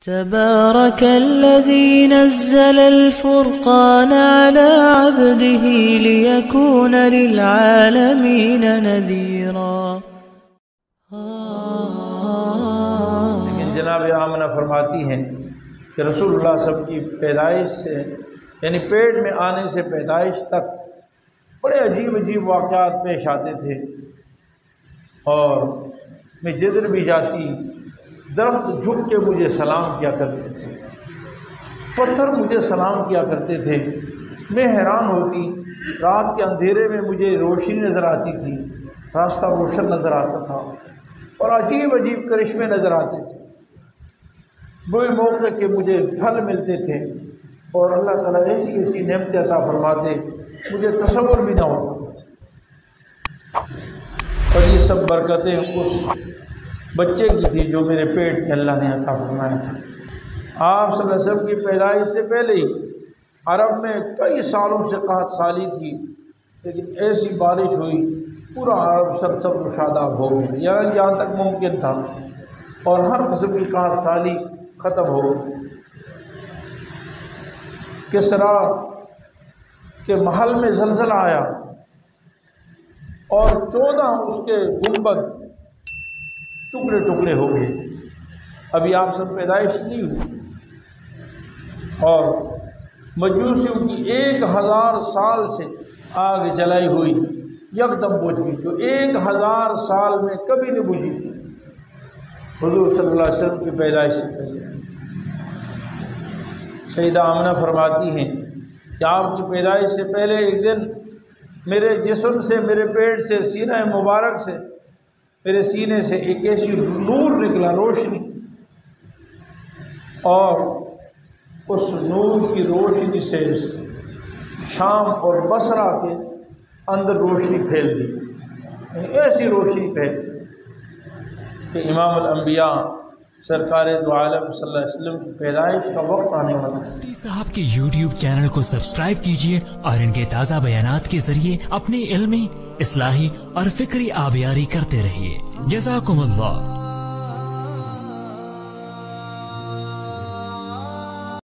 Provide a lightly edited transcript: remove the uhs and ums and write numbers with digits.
تبارك الذي نزل الفرقان على عبده ليكون للعالمين نذيرا. لیکن جناب آمنہ فرماتی ہیں کہ رسول اللہ صلی اللہ علیہ وسلم کی پیدائش سے یعنی پیٹ میں آنے سے پیدائش تک بڑے عجیب عجیب واقعات پیش آتے تھے، اور میں جدھر بھی جاتی درخت جھک کے مجھے سلام کیا کرتے تھے، پتھر مجھے سلام کیا کرتے تھے. میں حیران ہوتی، رات کے اندھیرے میں مجھے روشنی نظر آتی تھی، راستہ روشن نظر آتا تھا، اور عجیب عجیب کرشمے نظر آتے تھے. وہ موقع کہ مجھے پھل ملتے تھے، اور اللہ تعالیٰ ایسی ایسی نعمتیں عطا فرماتے مجھے تصور بھی نہ ہوتا. اور یہ سب برکتیں اس بچے کی تھی جو میرے پیٹ میں اللہ نے عطا فرمایا تھا. آپ صلی اللہ علیہ وسلم کی پیدائش سے پہلے ہی عرب میں کئی سالوں سے قحط سالی تھی، لیکن ایسی بارش ہوئی پورا عرب سرسبز و شاداب ہو گیا، یعنی جہاں تک ممکن تھا، اور ہر قسم کی قحط سالی ختم ہو گئی. کسریٰ کے محل میں زلزلہ آیا اور 14 اس کے گنبد ٹکڑے ٹکڑے ہو گئے. ابھی آپ سب پیدائش نہیں ہوئی، اور مجوسیوں کی 1000 سال سے آگ جلائی ہوئی یکدم بجھ گئی، جو 1000 سال میں کبھی نہیں بجھی تھی حضور صلی اللہ علیہ وسلم کی پیدائش سے پہلے. سیدہ آمنہ فرماتی ہیں کہ آپ کی پیدائش سے پہلے ایک دن میرے جسم سے، میرے پیٹ سے، سینہ مبارک سے، میرے سینے سے ایک ایسی نور نکلا، روشنی، اور اس نور کی روشنی سے شام اور بصرہ کے اندر روشنی پھیل دی، یعنی ایسی روشنی پھیل کہ امام الانبیاء سرکار دو عالم صلی اللہ علیہ وسلم کی پیدائش کا وقت آنے والا ہے. مفتی صاحب کے یوٹیوب چینل کو سبسکرائب کیجئے اور ان کے تازہ بیانات کے ذریعے اپنی علمی، اصلاحی اور فکری آبیاری کرتے رہیے. جزاکم اللہ.